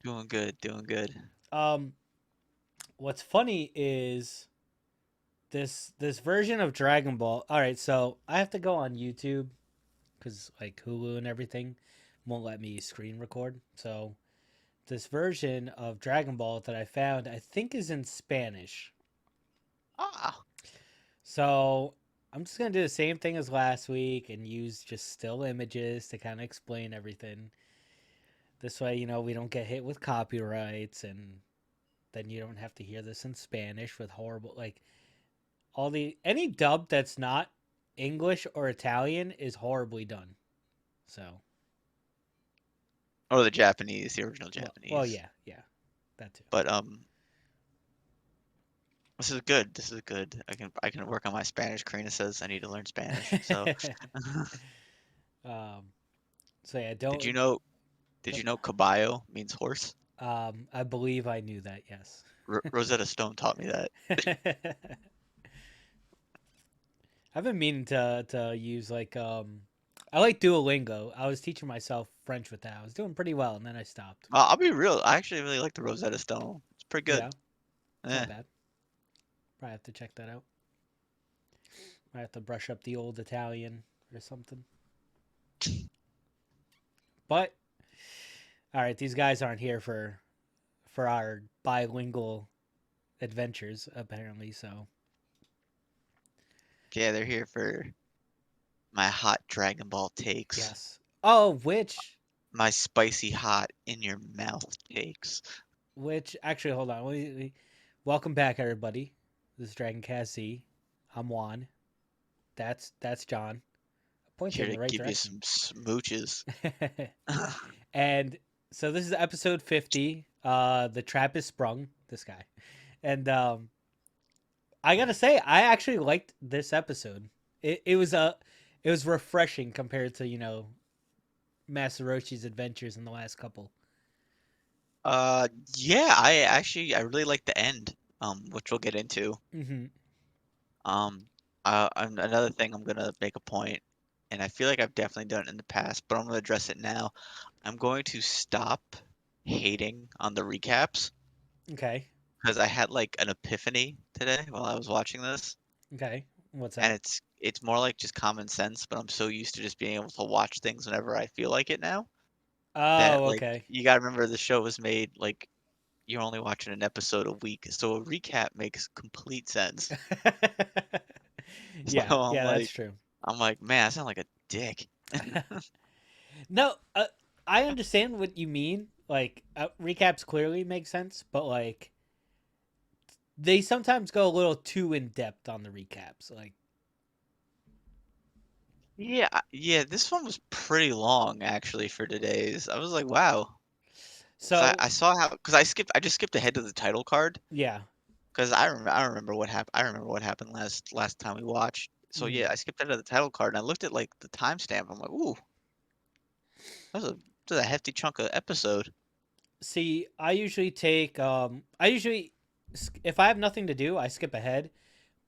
Doing good, doing good. Um, what's funny is this version of Dragon Ball. All right, so I have to go on YouTube because like Hulu and everything won't let me screen record. So this version of Dragon Ball that I found, I think, is in Spanish. Ah, So I'm just gonna do the same thing as last week and use just still images to kind of explain everything. This way, we don't get hit with copyrights and then you don't have to hear this in Spanish with horrible like all the any dub that's not English or Italian is horribly done. So, or the Japanese, the original well, Japanese. yeah, that too. But this is good. This is good. I can work on my Spanish. Karina says I need to learn Spanish. So, um, so yeah, did you don't. know? Did you know caballo means horse? I believe I knew that. Yes. Rosetta Stone taught me that. I've been meaning to use I like Duolingo. I was teaching myself French with that. I was doing pretty well, and then I stopped. I'll be real. I actually really like the Rosetta Stone. It's pretty good. Yeah, it's not Eh. bad. Probably have to check that out. Might have to brush up the old Italian or something. But all right, these guys aren't here for our bilingual adventures apparently. So Yeah, they're here for my hot Dragon Ball takes. yes. Oh, My spicy hot in your mouth takes. which actually, hold on. Welcome back, everybody. This is Dragon Cast Z. I'm Juan. That's John. I point you Here in to the right give you direction. some smooches. And so this is episode 50. The trap is sprung. This guy, and I gotta say, I actually liked this episode. It was refreshing compared to Masaroshi's adventures in the last couple. Uh, yeah, I really like the end, which we'll get into. Mm-hmm. Um, another thing I'm gonna make a point, and I feel like I've definitely done it in the past, but I'm gonna address it now. I'm going to stop hating on the recaps Okay. because I had like an epiphany today while I was watching this, Okay. What's and that? it's more like just common sense, but I'm so used to just being able to watch things whenever I feel like it now that Oh, like okay. you gotta remember the show was made like you're only watching an episode a week, so a recap makes complete sense. So Yeah, yeah, that's true. I'm like, man, I sound like a dick. No, I understand what you mean. Like recaps clearly make sense, but like they sometimes go a little too in depth on the recaps. Like, Yeah, yeah, this one was pretty long actually for today's. I was like, wow, because I, so I saw how because I just skipped ahead to the title card yeah. because I remember what happened. I remember what happened last time we watched. So Mm. yeah, I skipped ahead to the title card and I looked at like the timestamp. I'm like, ooh, that's a hefty chunk of episode. See, I usually take I usually if I have nothing to do, I skip ahead.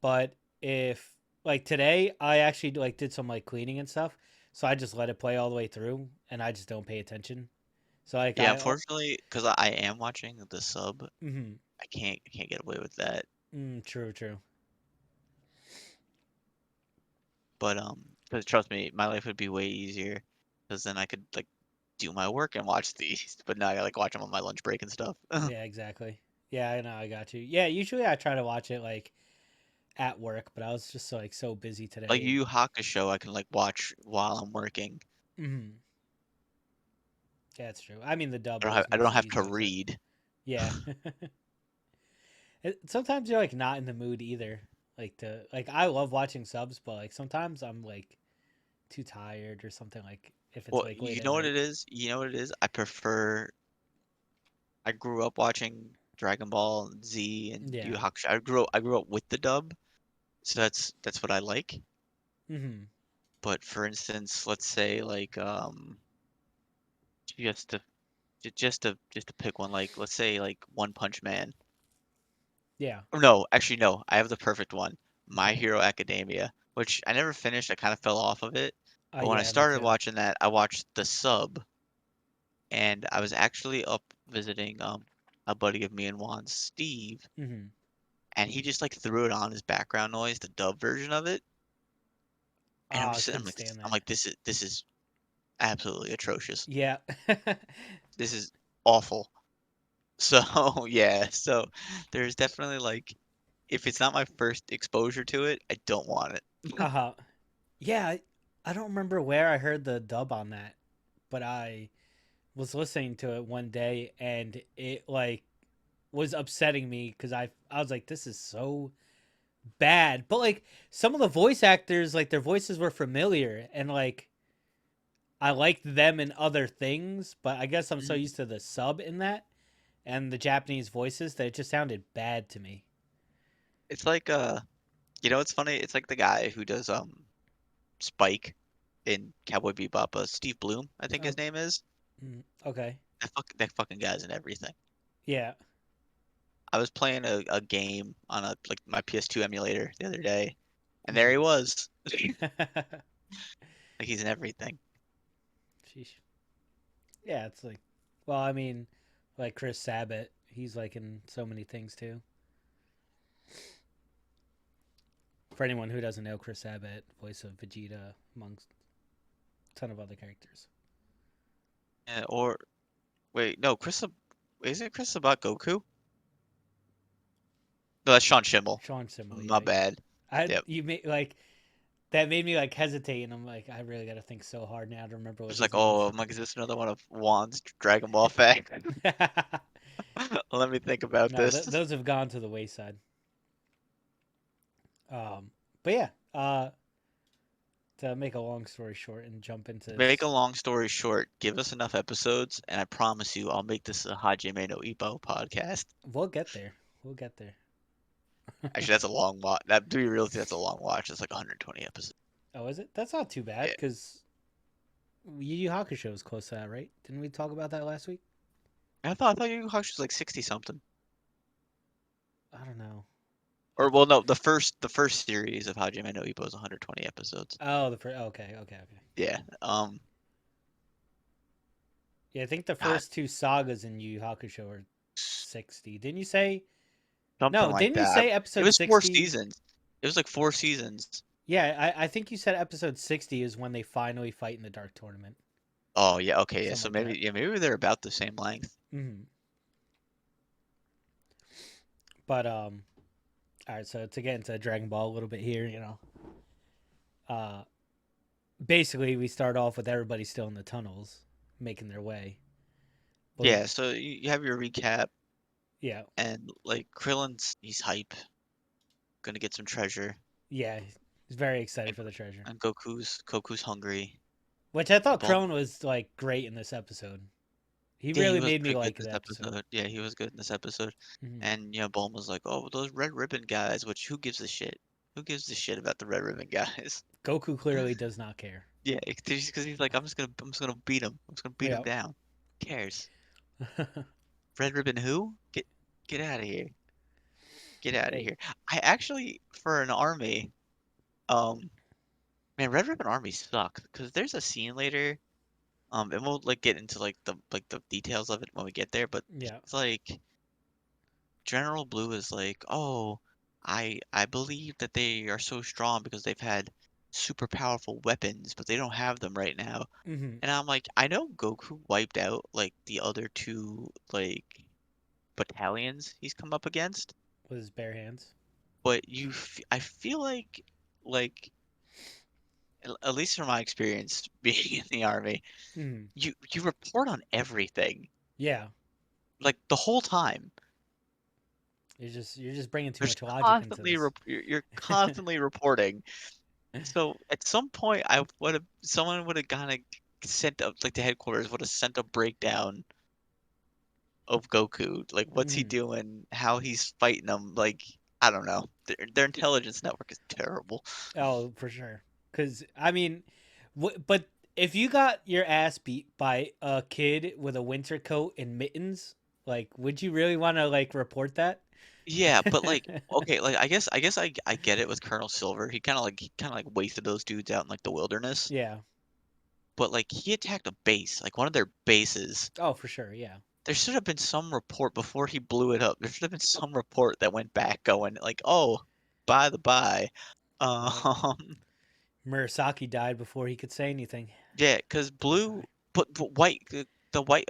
But if like today, I actually like did some like cleaning and stuff, so I just let it play all the way through, and I just don't pay attention. So like Yeah, unfortunately, because I am watching the sub, mm-hmm. I can't get away with that. True, true. But because trust me, my life would be way easier because then I could like do my work and watch these. But now I gotta like watch them on my lunch break and stuff. Yeah, exactly. Yeah, I know. I got you. Yeah, usually I try to watch it like at work, but I was just so busy Like today. Yu Yu Hakusho, I can like watch while I'm working. Mm-hmm. Yeah, that's true. I mean, the dub I don't makes it have to easier, but read. yeah. Sometimes you're like not in the mood either. Like to like, I love watching subs, but like sometimes I'm like too tired or something. Like if it's Well, like late you at know what night. it is? You know what it is? I prefer. I grew up watching Dragon Ball Z and Yu Yu Yeah. Hakusho. I grew up with the dub, so that's what I like. Mm-hmm. But for instance, let's say like just to just to pick one, like let's say like One Punch Man. Yeah. Or no, actually no, I have the perfect one. My Okay. Hero Academia, which I never finished. I kind of fell off of it. But when I Yeah, me started too. watching that, I watched the sub, and I was actually up visiting a buddy of me and Juan's, Steve, Mm-hmm. and he just like threw it on as background noise, the dub version of it, Oh, and I'm I just sitting, couldn't stand I'm that. like, this is absolutely atrocious. Yeah. This is awful. So yeah, so there's definitely like, if it's not my first exposure to it, I don't want it. Uh-huh. Yeah, I don't remember where I heard the dub on that, but I was listening to it one day and it like was upsetting me because I was like, this is so bad. But like some of the voice actors, like their voices were familiar and like I liked them in other things, but I guess I'm so Mm. used to the sub in that and the Japanese voices that it just sounded bad to me. It's like you know what's funny? It's like the guy who does Spike in Cowboy Bebop, Steve Bloom, I think Oh, his name is. okay. That fucking guy's in everything. Yeah. I was playing a game on a like my PS2 emulator the other day, and there he Mhm. was. Like he's in everything. Sheesh. Yeah, it's like, well, I mean, like Chris Sabat, he's like in so many things too. For anyone who doesn't know, Chris Sabat, voice of Vegeta, amongst a ton of other characters. Or wait, no, is it Chris about Goku? No, that's Sean Schimmel. Sean Simmel, My yeah. bad. I Yep. you made like that made me like hesitate, and I'm like, I really got to think so hard now to remember what It's like, his name oh, is. I'm like, is this another one of Juan's Dragon Ball facts? Let me think about No, this. those have gone to the wayside. But yeah, to make a long story short and jump To into make a long story short, give us enough episodes, and I promise you, I'll make this a Hajime no Ippo podcast. we'll get there. We'll get there. Actually, that's a long watch. That to be real, that's a long watch. It's like 120 episodes. Oh, is it? That's not too bad Yeah, because Yu Yu Hakusho is close to that, right? Didn't we talk about that last week? I thought Yu Yu Hakusho was like 60 something. I don't know. I Or well, no, the first series of Hajime no Ippo is 120 episodes. oh, the first. Okay, okay, okay. Yeah. Yeah, I think the God, first two sagas in Yu Yu Hakusho are 60. Didn't you say? something No, like didn't you that. say It episode was four 60? seasons. It was like 4 seasons. Yeah, I think you said episode 60 is when they finally fight in the Dark Tournament. Oh yeah, okay, yeah. Something So like that. maybe they're about the same length. Hmm. But all right. So to get into Dragon Ball a little bit here, uh, basically we start off with everybody still in the tunnels, making their way. But Yeah. So you have your recap, yeah, and like he's hype, gonna get some treasure, yeah, he's very excited and, for the treasure. and Goku's hungry. Which I And thought Bulma, Krillin was like great in this episode. He yeah, he really was made me pretty good like the this episode. episode. Yeah, he was good in this episode. Hmm. And Bulma's like, oh, those red ribbon guys. Which who gives a shit? Who gives a shit about the red ribbon guys? Goku clearly does not care. Yeah, because he's like, I'm just gonna beat him. I'm just gonna beat him Yeah. down. Who cares? Red ribbon who? Get out of here. Get out of Hey. here. I actually, for an army, um, man, Red Ribbon Army sucks because there's a scene later, and we'll like get into like the details of it when we get there, but Yeah. it's like General Blue is like, oh, I believe that they are so strong because they've had super powerful weapons, but they don't have them right now. Hmm. And I'm like, I know Goku wiped out like the other two like battalions he's come up against, With his bare hands. but I feel like at least from my experience being in the army, Hmm. you report on everything Yeah. like the whole time. You're just bringing too There's much logic into constantly this. you're constantly reporting. So at some point, I would have someone would have kind of sent up like the headquarters would have sent a breakdown of Goku, like what's he Hmm. doing, how he's fighting them. Like I don't know, their intelligence network is terrible. Oh, for sure. Because I mean, but if you got your ass beat by a kid with a winter coat and mittens, like, would you really want to like report that? Yeah, but like okay, like I get it with Colonel Silver. He kind of like wasted those dudes out in like the wilderness. Yeah. But like he attacked a base, like one of their bases, Oh, for sure. Yeah. there should have been some report before he blew it up. There should have been some report that went back going like, "Oh, by the by, Well, um, Murasaki died before he could say anything. yeah, because Poor Blue, guy. but White, the White,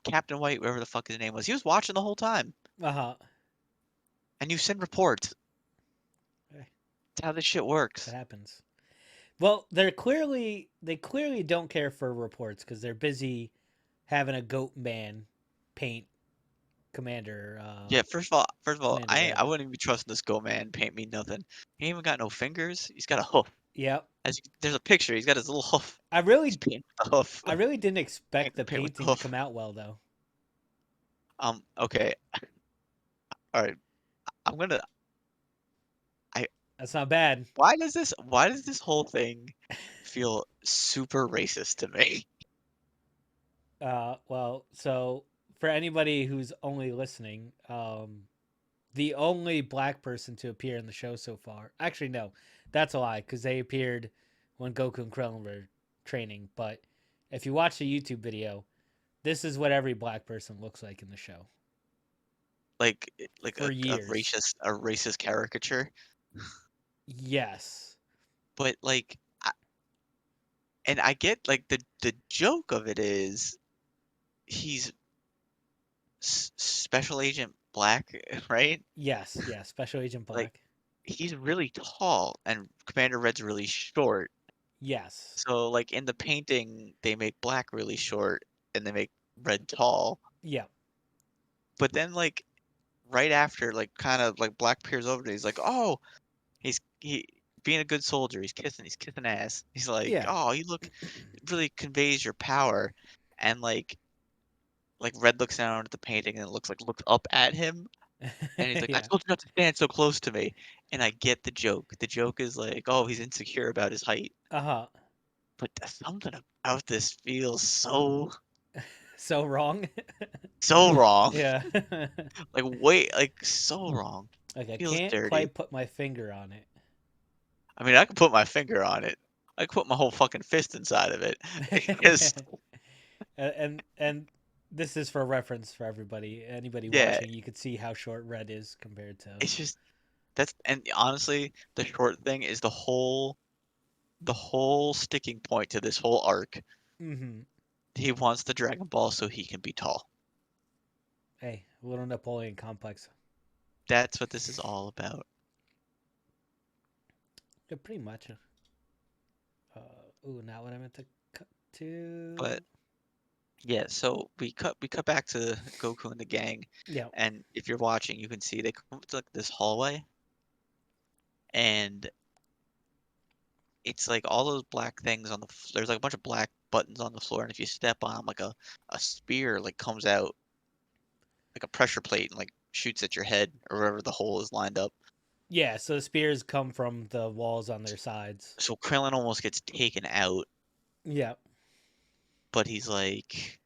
Captain White, whatever the fuck his name was, he was watching the whole time, Uh huh. and you send reports. That That's how this shit works. happens. Well, they clearly don't care for reports because they're busy having a goat man paint Commander Yeah, first of all, Commander I Red. wouldn't even be trusting this Go Man paint me nothing. He ain't even got no fingers. He's got a hoof. Yep. There's a picture. He's got his little hoof. I He's really painting with the hoof. I really didn't Paint expect the the paint with the painting to hoof. come out well though. Okay. All right. I'm gonna. I. That's not bad. Why does this whole thing feel super racist to me? Well, so for anybody who's only listening, the only black person to appear in the show so far. Actually, no, that's a lie because they appeared when Goku and Krillin were training. But if you watch the YouTube video, this is what every black person looks like in the show Like for a years. racist caricature. Yes, But like, and I get like the joke of it is he's Special Agent Black, right? yes, yes. Special Agent Like Black. he's really tall and Commander Red's really short. Yes, So like in the painting, they make Black really short and they make Red tall. yeah, But then like right after, like kind of like Black peers over to, he's like, oh, he being a good soldier. He's kissing ass. He's like, yeah, oh, you look it really conveys your power. And like Red looks down at the painting and it looks up at him. And he's like, "I yeah. told you not to stand so close to me." And I get the joke. The joke is like, "Oh, he's insecure about his height." Uh huh. But something about this feels So wrong. so wrong. Yeah. Like wait, like so wrong. Like I Feels can't dirty. quite put my finger on I mean, I could put my finger on it. I could put my whole fucking fist inside of it. Because it. And this is for reference for everybody. Anybody yeah, watching, you could see how short Red is compared to. it's just that's and honestly, the short thing is the whole sticking point to this whole arc. Mm-hmm. He wants the Dragon Ball so he can be tall. Hey, a little Napoleon complex. That's what this is all about. Yeah, pretty much. Ooh, not what I meant to cut But to. yeah, so we cut back to Goku and the gang, Yeah. and if you're watching, you can see they come up to like this hallway, and it's like all those black things on there's like a bunch of black buttons on the floor, and if you step on 'em, like a spear like comes out like a pressure plate and like shoots at your head or wherever the hole is lined up. Yeah. So the spears come from the walls on their sides. So Krillin almost gets taken out, Yeah. but he's like,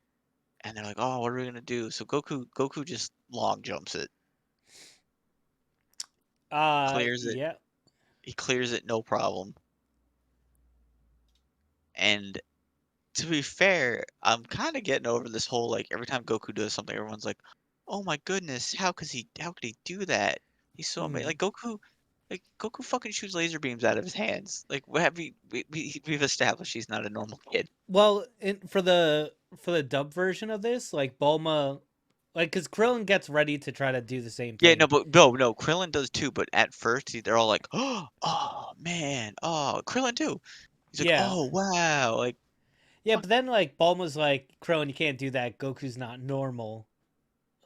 and they're like, oh, what are we gonna do? So Goku just long jumps it, clears it, Yeah. he clears it no problem. And to be fair, I'm kind of getting over this whole like every time Goku does something, everyone's like, "Oh my goodness, how could he do that? He's so amazing!" Mm. Like Goku fucking shoots laser beams out of his hands. Like what have we've established he's not a normal kid. Well, for the dub version of this, like Bulma, like because Krillin gets ready to try to do the same Yeah, no, thing. but no, Krillin does too. But at first, they're all like, "Oh man, oh Krillin too." He's like, Yeah. "Oh wow!" Like, Yeah, fuck, but then like Bulma's like, Krillin, you can't do that. Goku's not normal.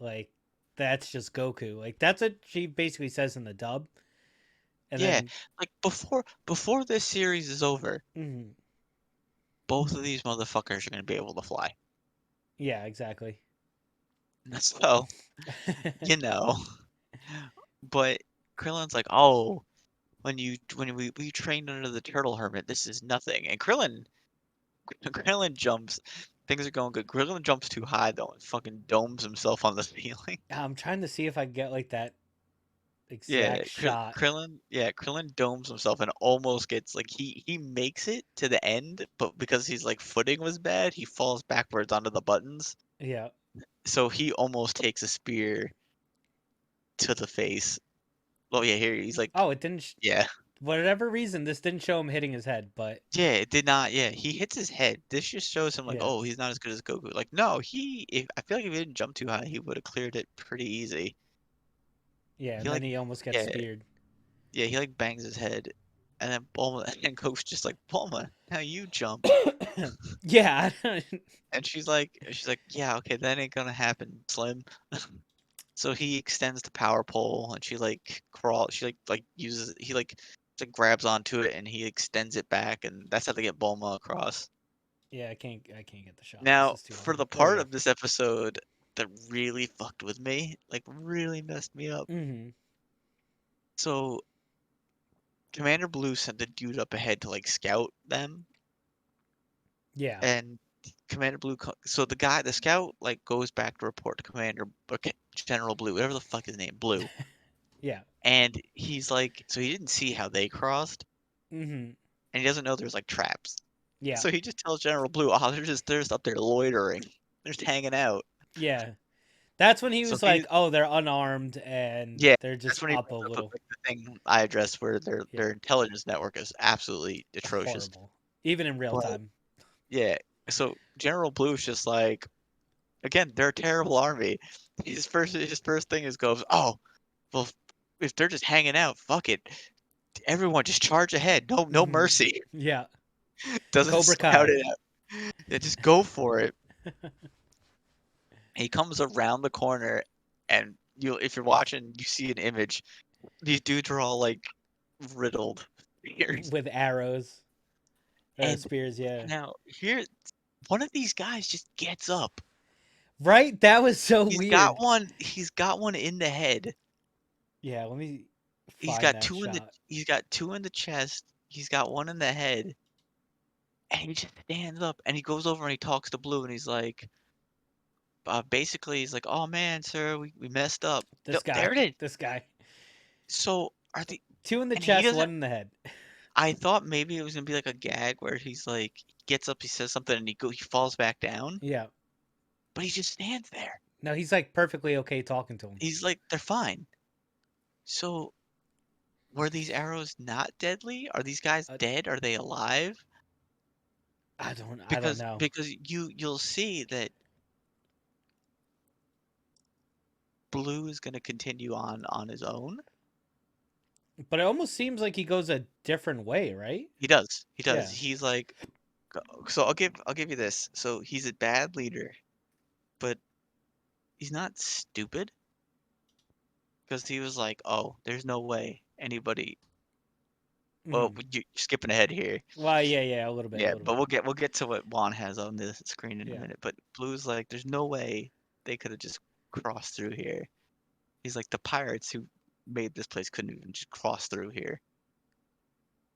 Like, that's just Goku. Like that's what she basically says in the dub. And yeah, then, like before this series is over, mhm, both of these motherfuckers are gonna be able to fly. yeah, exactly. So, you know, but Krillin's like, "Oh, when we trained under the turtle hermit, this is nothing." And Krillin jumps. Things are going good. Krillin jumps too high though and fucking domes himself on the ceiling. I'm trying to see if I get like that Yeah, exact shot. Krillin domes himself and almost gets like he makes it to the end, but because his like footing was bad, he falls backwards onto the buttons. Yeah. So he almost takes a spear to the face. Oh yeah, here he's like, Oh, it didn't. yeah, Whatever reason, this didn't show him hitting his head, but yeah. It did not. Yeah, he hits his head. This just shows him like, yeah, oh, he's not as good as Goku. Like, no, if I feel like if he didn't jump too high, he would have cleared it pretty easy. yeah, He and then like, he almost gets yeah, speared. yeah. He like bangs his head, and then Bulma and Goku's just like, Bulma, now you jump. Yeah, And she's like, yeah, okay, that ain't gonna happen, Slim. So he extends the power pole, and she uses he grabs onto it, and he extends it back, and that's how they get Bulma across. yeah, I can't get the shot. This Now, is too for hard. the There we part go. of this episode that really fucked with me, like really messed me up. Mm-hmm. So Commander Blue sent the dude up ahead to like scout them, Yeah, and so the scout like goes back to report to Commander okay, General Blue, whatever the fuck his name, Blue. yeah, And he's like, so he didn't see how they crossed, mm-hmm. and he doesn't know there's like traps. Yeah, So he just tells General Blue, oh, they're just up there loitering. They're just hanging out. yeah. That's when he So was he like, "Oh, they're unarmed and Yeah, they're just that's when he up a brings up the, little." like, the thing I addressed where Yeah, their intelligence network is absolutely atrocious. horrible, even in real But time. yeah, so General Blue is just like, again, they're a terrible army. His first thing is goes, oh, well, if they're just hanging out, fuck it. Everyone just charge ahead. No Mm-hmm. mercy. Yeah, Doesn't Cobra scout Kai. it out. Yeah, just go for it. He comes around the corner, and if you're watching, you see an image. These dudes are all like riddled. With arrows or And spears. Yeah, now here, one of these guys just gets up. right. That was so He's got weird. one. He's got one in the head. Yeah, let me He's find got that two in the. shot. He's got two in the chest. He's got one in the head, and he just stands up and he goes over and he talks to Blue and he's like, basically he's like, "Oh man, sir, we messed up." This guy. There it is. This guy. So are the Two in the and he chest, doesn't. one in the head. I thought maybe it was gonna be like a gag where he's like gets up, he says something, and he falls back down, Yeah. but he just stands there. No, he's like perfectly okay talking to him. He's like, they're fine. So were these arrows not deadly? Are these guys Uh, dead? Are they alive? I don't Because know. because you'll see that Blue is gonna continue on his own. But it almost seems like he goes a different way, right? He does. He does. Yeah. He's like so I'll give you this. So he's a bad leader, but he's not stupid because he was like, "Oh, there's no way anybody." Well, Mm. you're skipping ahead here. Well, yeah, a little bit, a Yeah, little but bit. we'll get to what Juan has on the screen in a Yeah. minute. But Blue's like, "There's no way they could have just crossed through here." He's like, "The pirates who made this place couldn't even just cross through here."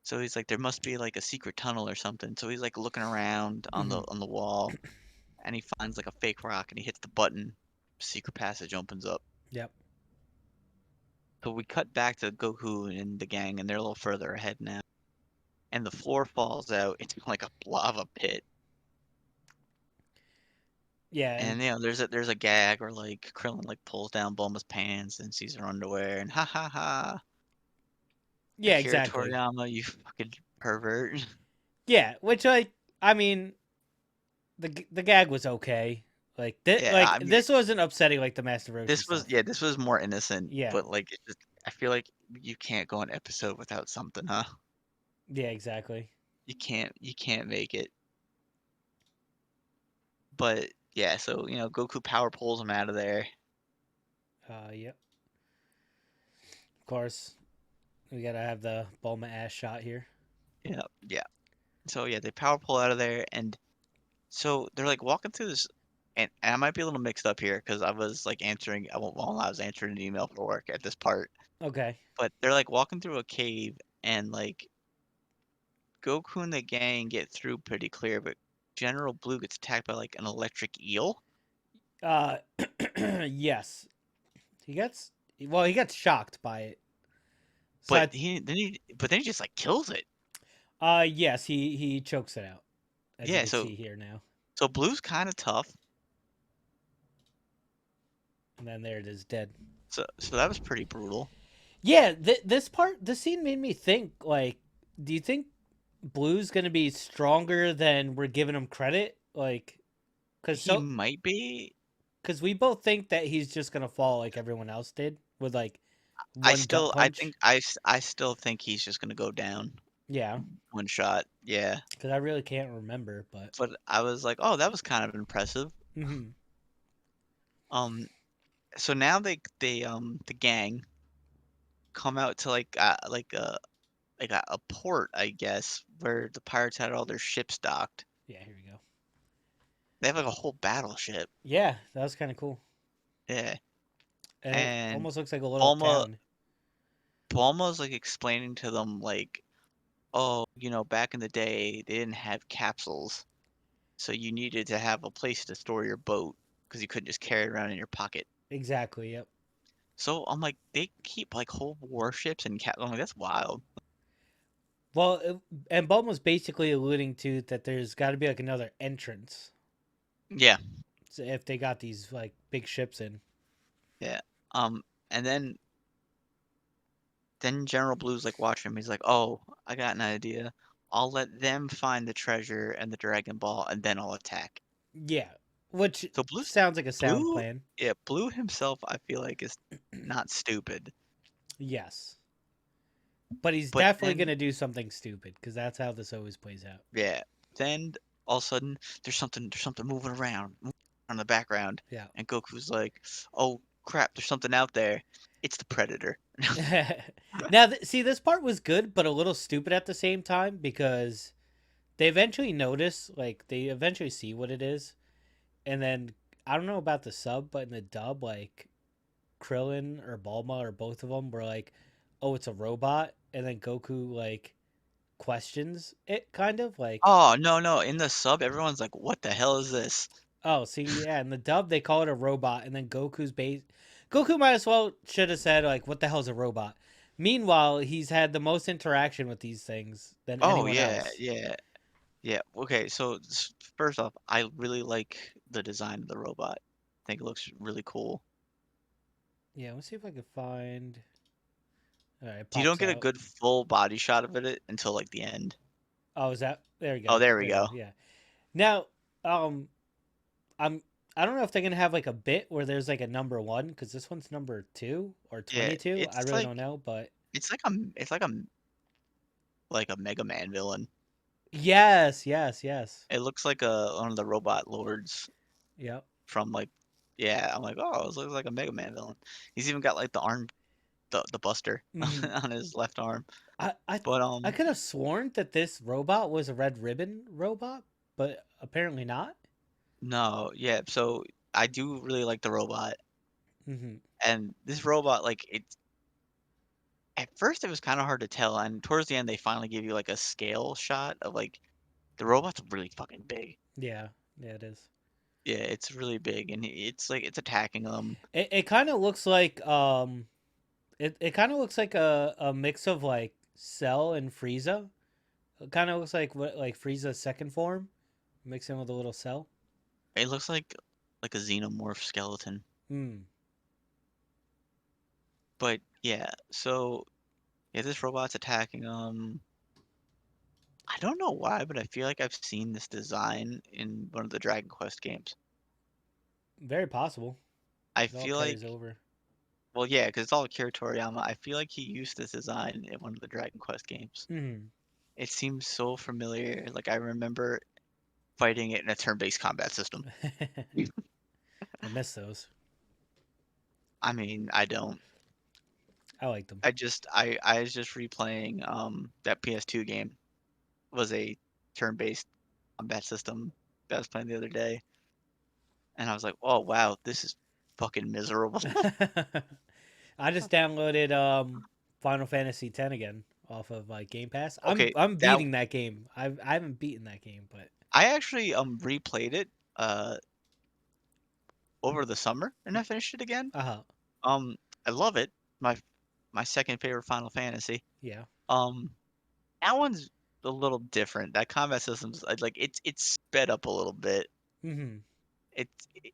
So he's like, "There must be like a secret tunnel or something." So he's like looking around on the Hmm. on the wall, and he finds like a fake rock, and he hits the button. Secret passage opens up. Yep. So we cut back to Goku and the gang, and they're a little further ahead now. And the floor falls out into like a lava pit. Yeah, and And there's a gag where like Krillin like pulls down Bulma's pants and sees her underwear, and ha ha ha, yeah, Akira exactly. Toriyama, you fucking pervert. Yeah, which I mean, the gag was okay. Yeah, like I mean this wasn't upsetting like the Master Roshi stuff. this was more innocent, Yeah. but like it just I feel like you can't go an episode without something, huh? Yeah, exactly. You can't make it. But yeah, so Goku power pulls him out of there. Yep. Of course, we gotta have the Bulma ass shot here. Yeah, yeah. So yeah, they power pull out of there, and so they're like walking through this, and I might be a little mixed up here because I was like while I was answering an email for work at this part, Okay. but they're like walking through a cave, and like Goku and the gang get through pretty clear, but General Blue gets attacked by like an electric eel, Uh, yes. He gets he gets shocked by it. So but then he just like kills it. yes, he chokes it out, as you Yeah, can see here now. so Blue's kind of tough, and then there it is, dead. So that was pretty brutal. Yeah, this scene made me think. Like, do you think Blue's gonna be stronger than we're giving him credit? Like, cause He so, might be. cause we both think that he's just gonna fall like everyone else did with like one gut I punch. think I still think he's just gonna go down Yeah, one shot. Yeah. because I really can't remember, but But I was like, oh, that was kind of impressive. mm-hmm. Um, so now the gang come out to like a port, I guess, where the pirates had all their ships docked. Yeah, here we go. They have like a whole battleship. Yeah, that was kind of cool, Yeah. and it And almost looks like a little Bulma town. Bulma's like explaining to them like, oh, back in the day they didn't have capsules, so you needed to have a place to store your boat because you couldn't just carry it around in your pocket. Exactly. Yep. So I'm like, they keep like whole warships and I'm like, that's wild. Well, and Bum was basically alluding to that there's got to be like another entrance, Yeah, so if they got these like big ships in. yeah. Um, and then General Blue's like watching him. He's like, "Oh, I got an idea. I'll let them find the treasure and the Dragon Ball, and then I'll attack." Yeah, which So Blue's sounds like a sound Blue, plan. yeah, Blue himself, I feel like is not stupid. Yes, but he's But definitely then, gonna do something stupid because that's how this always plays out. yeah, then all of a sudden there's something moving around in the background, Yeah. and Goku's like, "Oh crap, there's something out there. It's the Predator." Now, see, this part was good, but a little stupid at the same time because they eventually notice, like, they eventually see what it is, and then I don't know about the sub, but in the dub, like, Krillin or Bulma or both of them were like, "Oh, it's a robot," and then Goku like questions it, kind of like, Oh, no, no, in the sub, everyone's like, "What the hell is this?" "Oh, see, yeah." In the dub, they call it a robot, and then Goku might as well should have said like, "What the hell's a robot?" Meanwhile, he's had the most interaction with these things than Oh anyone yeah, else. yeah. Yeah, okay, so first off, I really like the design of the robot. I think it looks really cool. Yeah, let's see if I can find. All right, it You don't pops get a out. good full body shot of it until like the end. Oh, is that there? You Oh, go. there we There you go. go. Yeah. Now, um, I'm I don't know if they're gonna have like a bit where there's like a number one because this one's number two or Yeah, 22. I really don't know, but it's like a Mega Man villain. yes, yes, yes. It looks like a one of the robot lords Yep. from like yeah, I'm like, oh, this looks like a Mega Man villain. He's even got like the arm the buster Hmm. on his left arm. I I But I could have sworn that this robot was a Red Ribbon robot, but apparently not. no, yeah, so I do really like the robot. Hmm. And this robot, like, at first it was kinda hard to tell, and towards the end, they finally give you, like, a scale shot of, like the robot's really fucking big. Yeah, yeah, it is. Yeah, it's really big, and it's, like, it's attacking them. It kind of looks like it kind of looks like a mix of like Cell and Frieza. It kind of looks like what like Frieza's second form, mixing with a little Cell. It looks like a xenomorph skeleton. Hmm. But, yeah, so, yeah, this robot's attacking them. I don't know why, but I feel like I've seen this design in one of the Dragon Quest games. Very possible. I It all feel carries like over. well, yeah, because it's all Akira Toriyama. I feel like he used this design in one of the Dragon Quest games. Hmm. It seems so familiar. Like I remember fighting it in a turn-based combat system. I miss those. I mean, I don't. I like them. I was just replaying that PS2 game was a turn-based combat system that I was playing the other day, and I was like, oh wow, this is fucking miserable. I just downloaded Final Fantasy X again off of like Game Pass. I'm Okay, I'm that beating that game. I haven't beaten that game, but I actually replayed it over the summer and I finished it again. uh-huh. Um I love it. My my second favorite Final Fantasy. Yeah. Um that one's a little different. That combat system's like it's sped up a little bit. Hmm. It's it,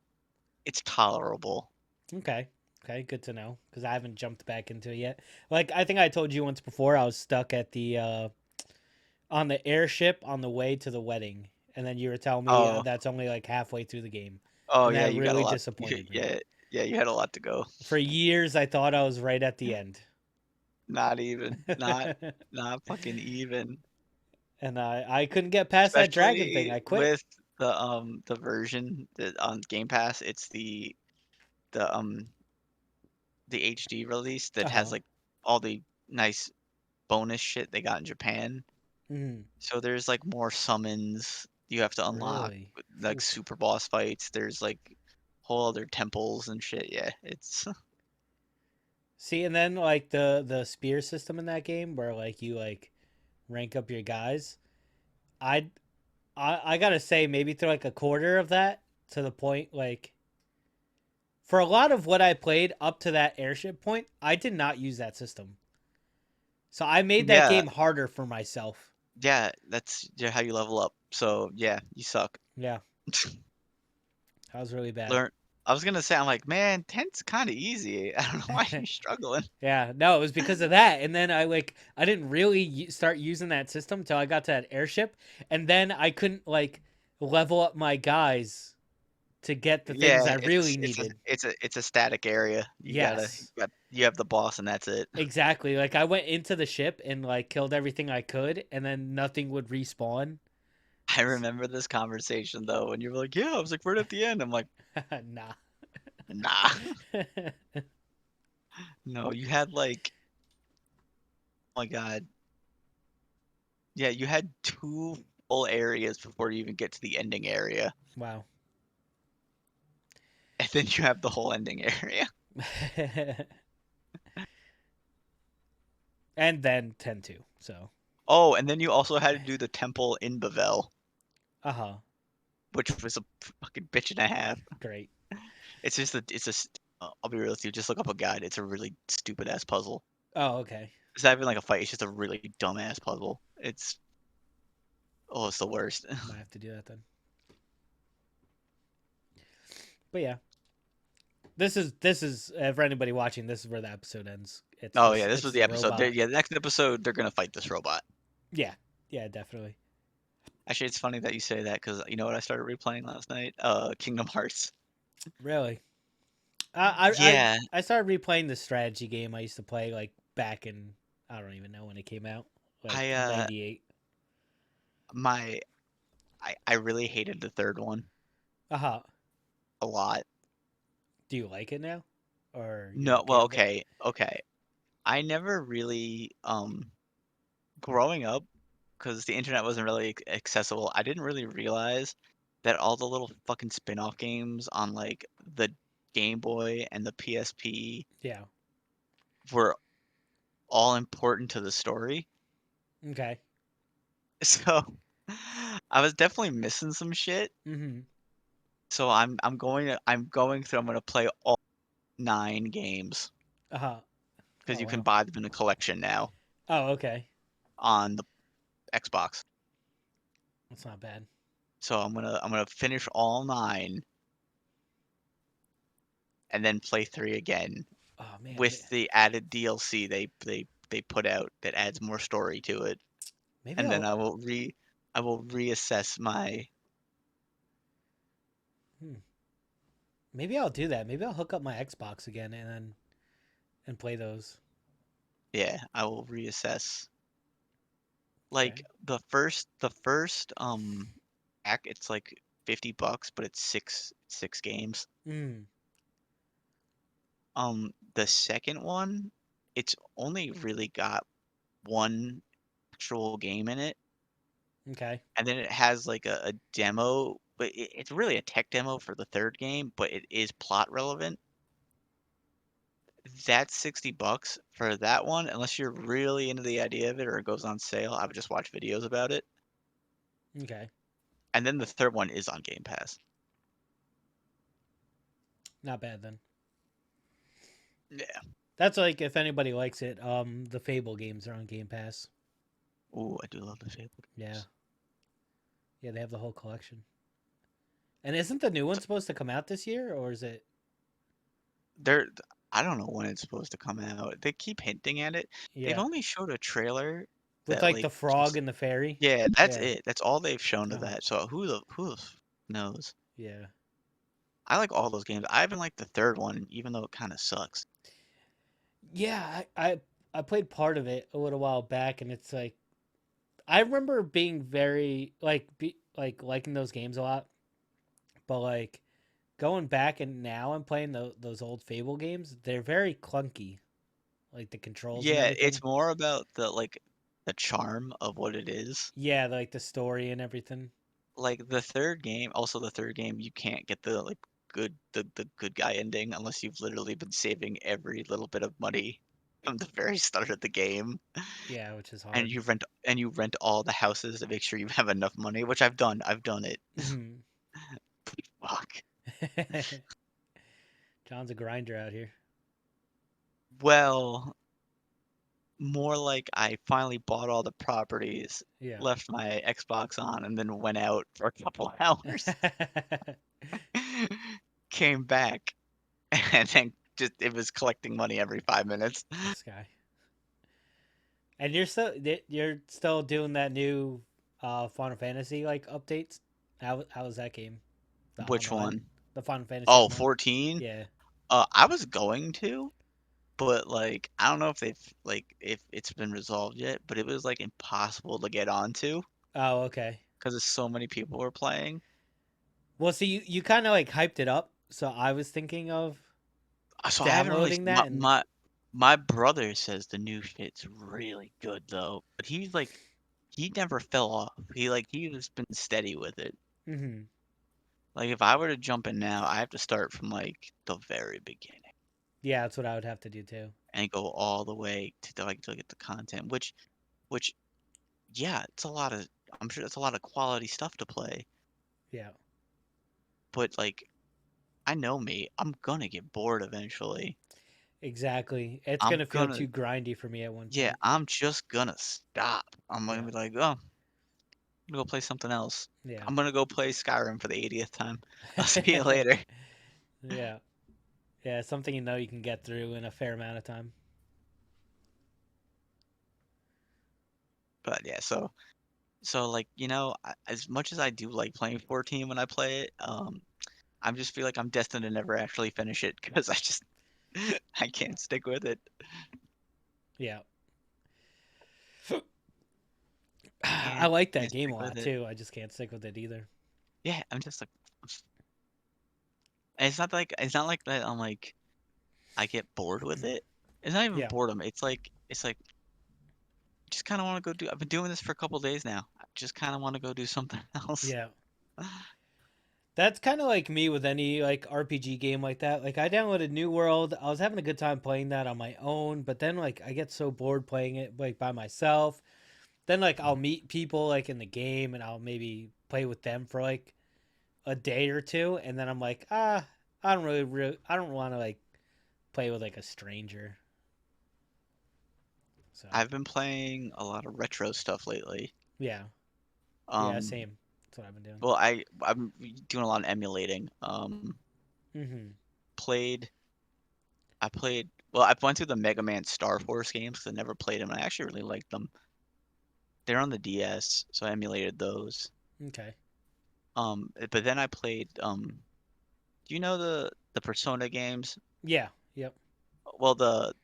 it's tolerable. Okay. Okay, good to know because I haven't jumped back into it yet. Like I think I told you once before, I was stuck at the on the airship on the way to the wedding, and then you were telling me Oh, that's only like halfway through the game, oh and yeah, that you got a really lot. disappointed me. Yeah, yeah, you had a lot to go. For years, I thought I was right at the end, Not even, not fucking even. and I couldn't get past that dragon thing. Especially I quit. with the version that on Game Pass, it's the the HD release that Uh has huh. like all the nice bonus shit they got in Japan. Mm, So there's like more summons you have to unlock, really? like Oof. super boss fights. There's like whole other temples and shit. Yeah, it's See, and then like the spear system in that game, where like you like rank up your guys. I I gotta say, maybe through like a quarter of that to the point like for a lot of what I played up to that airship point, I did not use that system. So I made that yeah, game harder for myself. yeah. That's how you level up. So yeah, you suck. Yeah, that was really bad. Learn. I was gonna say, I'm like, man, 10's kind of easy. I don't know why you're struggling. Yeah, no, it was because of that. And then I didn't really start using that system until I got to that airship, and then I couldn't like level up my guys to get the things Yeah, I really needed. it's a static area. Yes. You have the boss and that's it. Exactly. Like I went into the ship and like killed everything I could and then nothing would respawn. I remember this conversation though, when you were like, "Yeah," I was like, "Right at the end." I'm like, Nah. "Nah, no." You had like, oh my God, yeah, you had two full areas before you even get to the ending area, Wow. and then you have the whole ending area. And then 10-2. So, Oh, and then you also had to do the temple in Bavel, uh-huh. which was a fucking bitch and a half. Great. I'll be real with you. Just look up a guide. It's a really stupid ass puzzle. Oh, okay. It's not even like a fight. It's just a really dumb ass puzzle. It's the worst. Might have to do that then. But yeah, this is for anybody watching. This is where the episode ends. It's Oh yeah, this this was it's the the episode. robot. Yeah, the next episode they're gonna fight this robot. Yeah, yeah, definitely. Actually, it's funny that you say that because you know what I started replaying last night? Kingdom Hearts. Really, Yeah, I started replaying the strategy game I used to play like back in I don't even know when it came out, like I '98. my I really hated the third one Uh huh. a lot. Do you like it now, or you're No, okay well, with it? okay. I never really growing up because the internet wasn't really accessible. I didn't really realize that all the little fucking spin-off games on like the Game Boy and the PSP Yeah. were all important to the story. Okay. So I was definitely missing some shit. Mm-hmm. So I'm going through. I'm gonna play all 9 games Uh huh. because Oh you can wow. buy them in a collection now Oh okay. on the Xbox. That's not bad. So I'm gonna finish all 9 and then play 3 again Oh man, with the added DLC they put out that adds more story to it. maybe And then I'll I will reassess my hmm, maybe I'll do that. Maybe I'll hook up my Xbox again and play those. yeah, I will reassess. Like Okay. the first pack, it's like $50, but it's six games. Mm. The second one, it's only really got one actual game in it, Okay. and then it has like a demo, but it's really a tech demo for the third game, but it is plot relevant. That's $60 for that one, unless you're really into the idea of it or it goes on sale. I would just watch videos about it. Okay. And then the third one is on Game Pass. Not bad then. Yeah. That's like if anybody likes it, the Fable games are on Game Pass. Ooh, I do love the Fable Yeah. games. Yeah, they have the whole collection. And isn't the new one supposed to come out this year or is it they're I don't know when it's supposed to come out. They keep hinting at it. They've Yeah. only showed a trailer With that like like the frog just and the fairy. yeah, that's Yeah. it. That's all they've shown of Uh-huh. that. So who the knows? Yeah. I like all those games. I even like the third one, even though it kind of sucks. Yeah, I played part of it a little while back, and it's like I remember being very like liking those games a lot, but like going back and now I'm playing those old Fable games. They're very clunky, like the controls and Yeah, everything. it's more about the charm of what it is. Yeah, like the story and everything. Like the third game, you can't get the good guy ending unless you've literally been saving every little bit of money from the very start of the game, Yeah, which is and hard. you rent all the houses to make sure you have enough money, which I've done. I've done it. Hmm. Fuck. John's a grinder out here. Well, more like I finally bought all the properties, Yeah. left my Xbox on, and then went out for a couple hours, came back, and then just it was collecting money every 5 minutes. This guy. And you're still doing that new Final Fantasy like updates. How was that game? The Which online, one? the Final Fantasy Oh, online. 14? Yeah. I was going to, but like I don't know if if it's been resolved yet, but it was like impossible to get onto Oh, okay. because so many people were playing. Well, see, you kind of like hyped it up, so I was thinking of So I haven't really downloading that, and my brother says the new shit's really good though, but he's like he never fell off. He was been steady with it. hmm, Like if I were to jump in now, I have to start from like the very beginning yeah, that's what I would have to do too. and go all the way to get the content, which yeah, it's a lot of I'm sure that's a lot of quality stuff to play, Yeah, but like I know me, I'm gonna get bored eventually. exactly. It's I'm gonna feel gonna too grindy for me at one yeah, point. I'm just gonna stop. I'm gonna Yeah, be like, oh, gonna go play something else. yeah, I'm gonna go play Skyrim for the 80th time. I'll see you later. yeah, yeah. Something you can get through in a fair amount of time. But yeah, so like as much as I do like playing 14 when I play it, I just feel like I'm destined to never actually finish it because I just I can't stick with it. Yeah, I Can't like that can't game stick a with lot it. too. I just can't stick with it either. Yeah, I'm just like and it's not like that I'm like I get bored with it. It's not even Yeah, boredom. It's like just kind of want to go do. I've been doing this for a couple days now. I just kind of want to go do something else. yeah. That's kind of like me with any like RPG game like that. Like I downloaded New World. I was having a good time playing that on my own, but then like I get so bored playing it like by myself. Then like I'll meet people like in the game and I'll maybe play with them for like a day or two and then I'm like, I don't I don't want to like play with like a stranger. So, I've been playing a lot of retro stuff lately. yeah. Yeah, Um, same. That's what I've been doing. well, I'm doing a lot of emulating. Mhm. Played I played well, I went through the Mega Man Star Force games 'cause I never played them and I actually really liked them. They're on the DS, so I emulated those. Okay. But then I played do you know the Persona games? Yeah. Yep. Well, the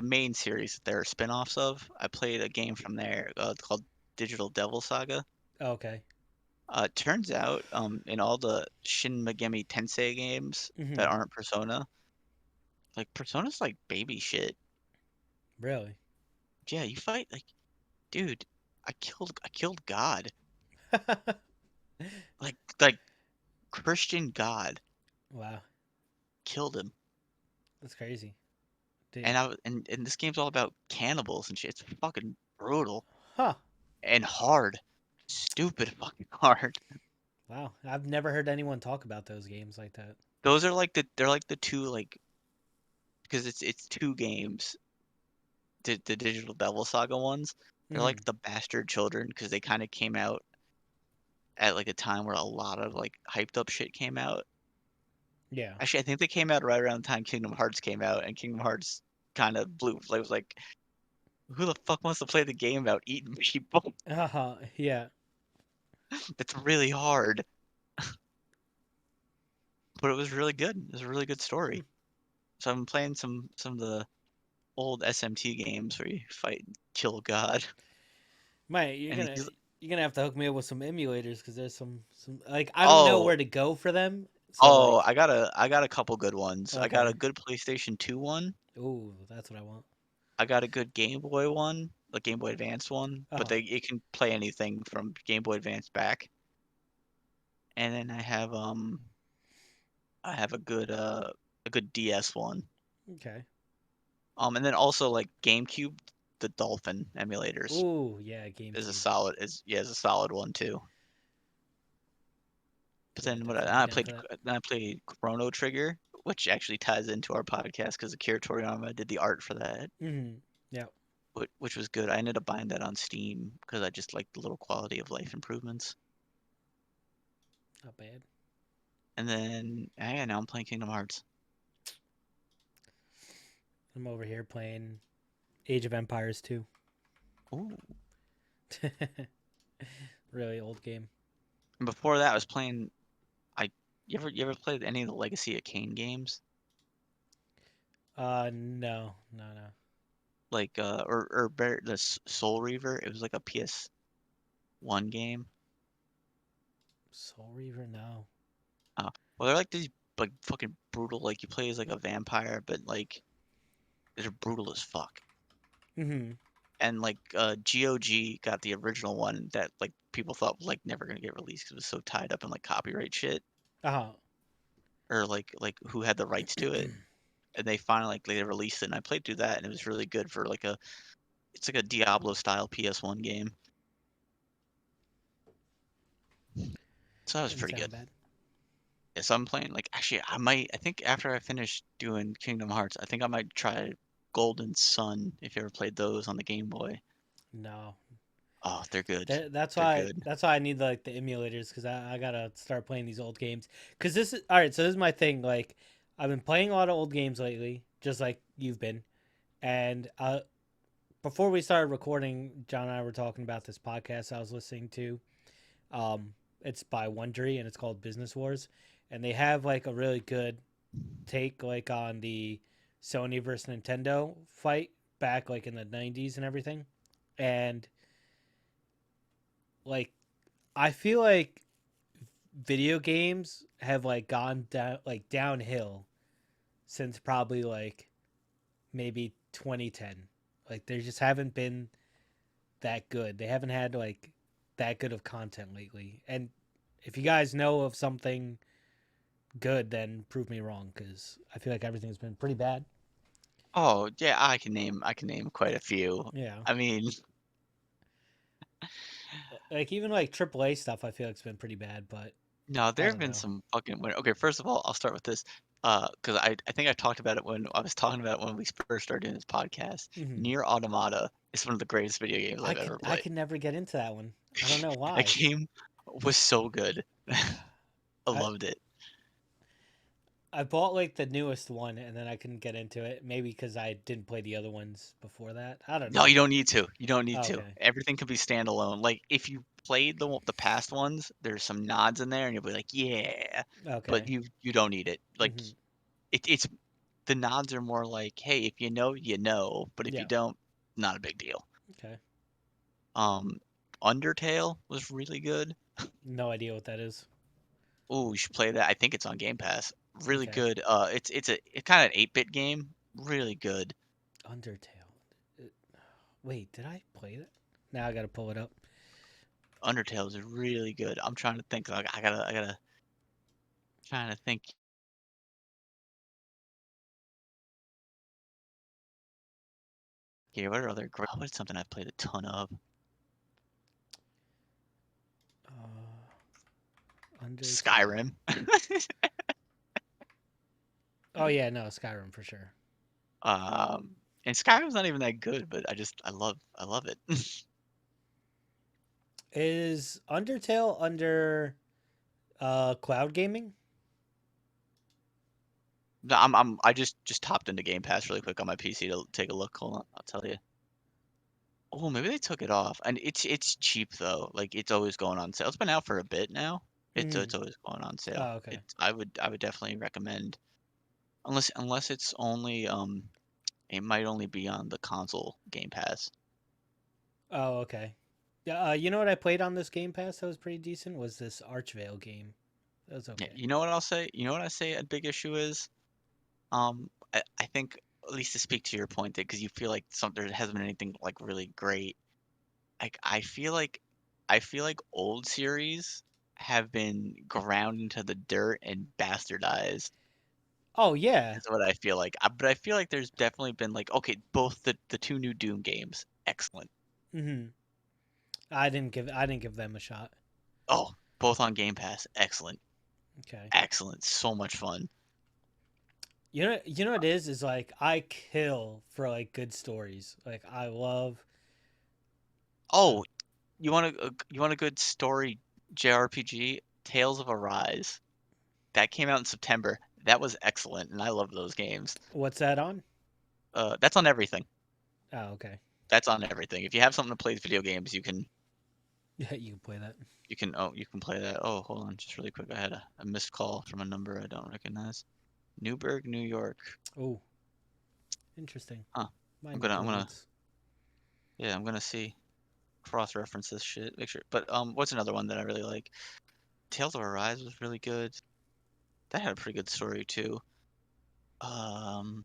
main series that they're spin-offs of. I played a game from there called Digital Devil Saga. Okay. Turns out, in all the Shin Megami Tensei games that Mhm. aren't Persona, like Persona's like baby shit. Really? Yeah, you fight like, dude, I killed God, like Christian God, Wow. killed him. That's crazy. And Dude. and this game's all about cannibals and shit. It's fucking brutal Huh. and hard, stupid fucking hard. Wow. I've never heard anyone talk about those games like that. Those are like they're like the two like because it's two games, the Digital Devil Saga ones. They're like Mhm. the bastard children because they kind of came out at like a time where a lot of like hyped up shit came out. Yeah. Actually, I think they came out right around the time Kingdom Hearts came out, and Kingdom Hearts kind of blew. Like, it was like, who the fuck wants to play the game about eating people? Yeah. It's really hard, but it was really good. It was a really good Hmm. story. So I'm playing some of the old SMT games where you fight and kill God, Mate, and he's you're gonna have to hook me up with some emulators because there's some like I don't know oh where to go for them. So oh like, I got a couple good ones. I got a okay. good PlayStation 2 one. Ooh, that's what I want. I got a good Game Boy one, a Game Boy Advance one, but Uh-huh. they it can play anything from Game Boy Advance back. And then I have a good DS one. Okay. And then also like GameCube, the Dolphin emulators Ooh, yeah, is a GameCube. solid is a solid one too. But Yeah, then definitely be down for that. I played Chrono Trigger, which actually ties into our podcast because Akira Toriyama did the art for that, Mm-hmm. Yeah, which was good. I ended up buying that on Steam because I just like the little quality of life improvements. not bad. And then yeah, now I'm playing Kingdom Hearts. I'm over here playing Age of Empires 2. Ooh. Really old game. And before that, I was playing. I you ever played any of the Legacy of Kain games? No, no, no. Like the Soul Reaver. It was like a PS1 game. Soul Reaver, no. Well, they're like these like fucking brutal. Like you play as like a vampire, but like they're brutal as fuck. Mm-hmm. And like GOG got the original one that like people thought was like never gonna get released because it was so tied up in like copyright shit Uh-huh. or like who had the rights to it. And they finally like they released it, and I played through that, and it was really good for like a it's like a Diablo style PS1 game. So that was Doesn't pretty sound good. bad. Yeah, so I'm playing like actually I think after I finish doing Kingdom Hearts, I think I might try Golden Sun if you ever played those on the Game Boy. No. Oh, they're good. That's They're why good. I need like the emulators because I gotta start playing these old games. Because this is all right. So this is my thing. Like I've been playing a lot of old games lately, just like you've been. And before we started recording, John and I were talking about this podcast I was listening to. It's by Wondery and it's called Business Wars, and they have like a really good take like on the Sony versus Nintendo fight back like in the '90s and everything. And like I feel like video games have like gone down like downhill since probably like maybe 2010. Like they just haven't been that good. They haven't had like that good of content lately. And if you guys know of something good, then prove me wrong because I feel like everything's been pretty bad. Oh, yeah, I can name quite a few. Yeah, I mean, like even like AAA stuff, I feel like it's been pretty bad. But no, I there have don't been know. some fucking okay, first of all, I'll start with this. Because I think I talked about it when I was talking about it when we first started doing this podcast. Hmm. Nier Automata is one of the greatest video games I've ever I played. could never get into that one. I don't know That why. game was so good. I I loved it. I bought like the newest one and then I couldn't get into it. Maybe because I didn't play the other ones before that. I don't No, know. you don't need to. You don't need Oh, to. okay. Everything could be standalone. Like if you played the past ones, there's some nods in there, and you'll be like, yeah. But Okay. you don't need it. Like Hmm. it's the nods are more like, hey, if you know, you know. But if you Yeah. don't, not a big deal. Okay. Um, Undertale was really good. No idea what that is. Oh, you should play that. I think it's on Game Pass. Really Okay. good. It's kind of an 8-bit game. Really good. Undertale. Uh, Wait, did I play that? Now I gotta pull it up. Undertale is really good. I'm trying to think. Like I gotta trying to think. Yeah, what are other great? What's something I've played a ton of? Undertale. Skyrim. Oh yeah, no, Skyrim for sure. And Skyrim's not even that good, but I love it. Is Undertale under cloud gaming? No, I just topped into Game Pass really quick on my PC to take a look. Hold on, I'll tell you. Oh, maybe they took it off, and it's cheap though. Like it's always going on sale. It's been out for a bit now. It's Hmm. always going on sale. Oh, okay. I would definitely recommend unless it's only it might only be on the console Game Pass. Oh, okay. Yeah, you know what I played on this Game Pass that was pretty decent was this Archvale game. That was Yeah, okay. you know what I'll say? You know what I say a big issue is? I think at least to speak to your point there, because you feel like there hasn't been anything like really great. Like I feel like old series have been ground into the dirt and bastardized. Oh yeah. Is what I feel like. But I feel like there's definitely been like okay, both the two new Doom games, excellent. Hmm. I didn't give them a shot. Oh, both on Game Pass, excellent, Okay. excellent, so much fun. You know what it is like I kill for like good stories. Like I love. Uh, Oh, you want a good story JRPG? Tales of Arise. That came out in September. That was excellent, and I love those games. what's that on? That's on everything. Oh, okay. That's on everything. If you have something to play with video games, Yeah, you can play that. you can play that. Oh, hold on, just really quick. I had a missed call from a number I don't recognize. Newburgh, New York. Oh, interesting. Huh. My I'm neck gonna of I'm the gonna woods. yeah, I'm gonna see cross-reference this shit. Make sure. But what's another one that I really like? Tales of Arise was really good. That had a pretty good story too. Um,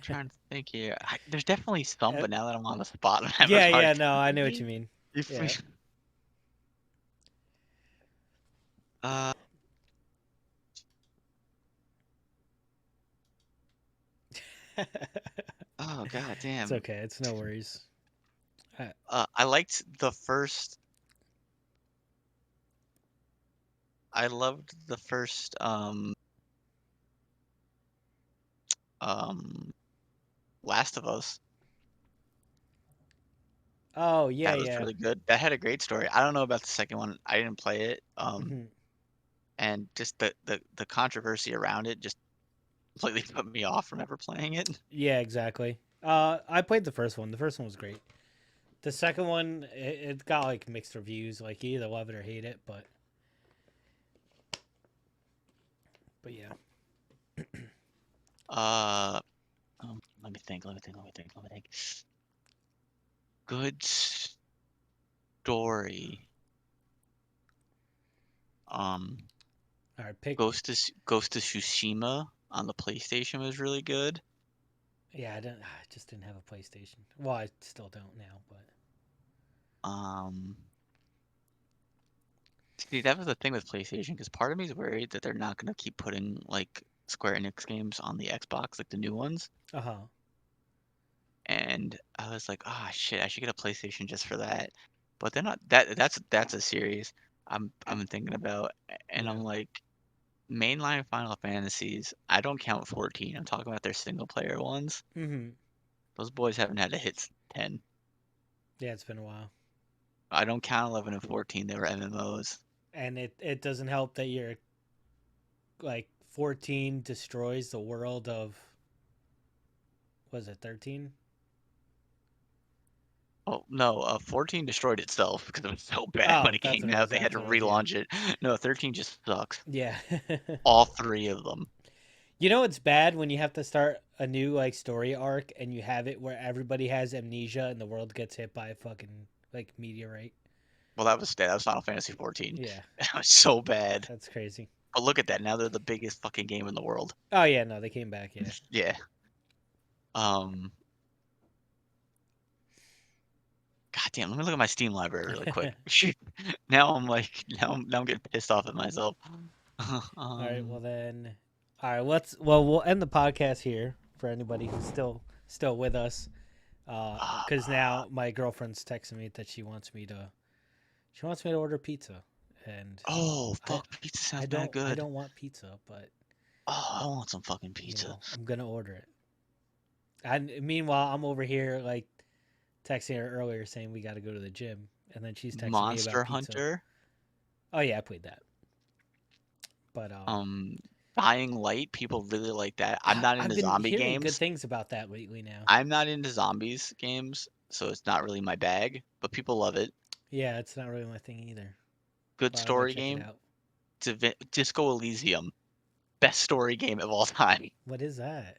trying to think here. There's definitely some, Uh, but now that I'm on the spot, I'm having a yeah, hard yeah. No, time I know what you thinking. mean. If we, Yeah. uh, oh god It's damn. okay. It's no worries. Uh, I liked the first. I loved the first. Um, Last of Us. oh yeah, That was yeah. really good. That had a great story. I don't know about the second one. I didn't play it. Hmm. And just the controversy around it just completely put me off from ever playing it. Yeah, exactly. I played the first one. The first one was great. The second one, it got like mixed reviews. Like you either love it or hate it. But yeah. Uh, let me think. Let me think. Good story. Um, All right, pick. Ghost of Tsushima on the PlayStation was really good. Yeah, I just didn't have a PlayStation. Well, I still don't now, but Um, See, that was the thing with PlayStation, because part of me is worried that they're not gonna keep putting like Square Enix games on the Xbox, like the new ones. uh huh. And I was like, ah, shit, I should get a PlayStation just for that. But they're not that's a series I'm thinking about, and Yeah. I'm like, mainline Final Fantasies. I don't count 14. I'm talking about their single player ones. Hmm. Those boys haven't had a hit since 10. Yeah, it's been a while, I don't count 11 and 14. They were MMOs. and it doesn't help that you're like 14 destroys the world of was it 13? Oh no, 14 destroyed itself because it was so bad when Oh, it that's came what it out. was. They had That's to what it was. Yeah. relaunch it. No, 13 just sucks. Yeah. All three of them. You know it's bad when you have to start a new like story arc and you have it where everybody has amnesia and the world gets hit by a fucking like meteorite. Well, that was Final Fantasy 14. Yeah, That was so bad. that's crazy. But look at that. Now they're the biggest fucking game in the world. Oh yeah, no, they came back. Yeah. Yeah. Um. God damn. Let me look at my Steam library really quick. Shoot. Now I'm getting pissed off at myself. All right. Well Um. then. All right. We'll end the podcast here for anybody who's still with us. Because ah, now my girlfriend's texting me that she wants me to order pizza, and oh I fuck. Pizza I sounds mad don't I good. don't want pizza, but Oh, I want some fucking pizza. I'm gonna order it. And meanwhile, I'm over here like texting her earlier saying we got to go to the gym, and then she's texting me about Monster pizza. Hunter. Oh yeah, I played that. But Um, Dying Light, people really like that. I'm not I've into been zombie hearing good games. things about that lately now. I'm not into zombies games, so it's not really my bag, but people love it. Yeah, it's not really my thing either, Good but I might story check it game. out. Disco Elysium, best story game of all time. What is that?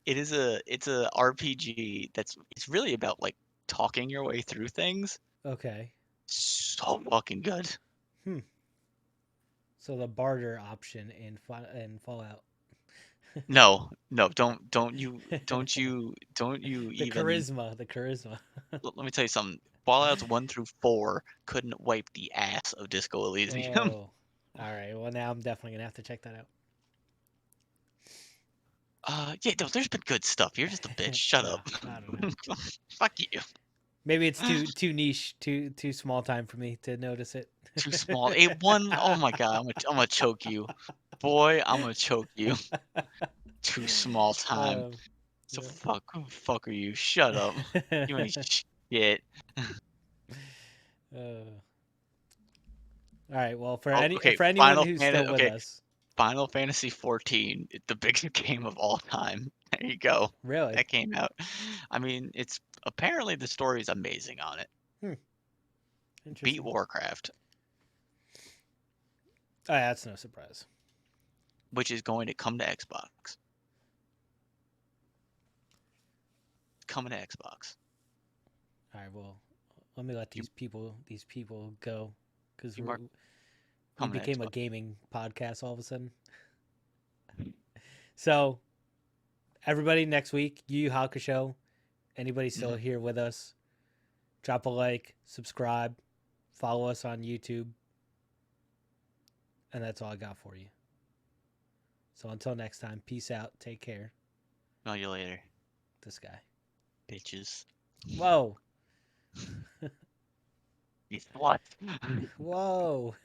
It's a RPG it's really about like talking your way through things. Okay. So fucking good. Hmm. So the barter option in Fallout. No, no, don't you The even charisma, the charisma. let me tell you something. Fallouts 1 through 4 couldn't wipe the ass of Disco Elysium. Oh. All right. Well, now I'm definitely gonna have to check that out. Yeah, no, there's been good stuff. You're just a bitch. Shut Nah, up. I don't know. Fuck you. Maybe it's too niche, too small time for me to notice it. Too small. Oh my God, I'm gonna choke you. Boy, I'm gonna choke you. Too small time. um, So who the fuck are you? Shut up. You ain't shit. uh, all right. Well, Oh, okay, for anyone who's still with Okay, us, Final Fantasy 14, the biggest game of all time. There you go. really, That came out. I mean, it's apparently the story is amazing on it. hmm, Beat interesting. Warcraft, Oh, yeah, that's no surprise. which is going to come to Xbox. Coming to Xbox. All right. Well, let me let You, these people go, because you mark we coming to became a Xbox. gaming podcast all of a sudden. So everybody, next week, Yu Yu Hakusho. Anybody still Mhm. here with us? Drop a like, subscribe, follow us on YouTube, and that's all I got for you. So until next time, peace out. Take care. Know you later, This guy. bitches. Whoa. You slut. Whoa.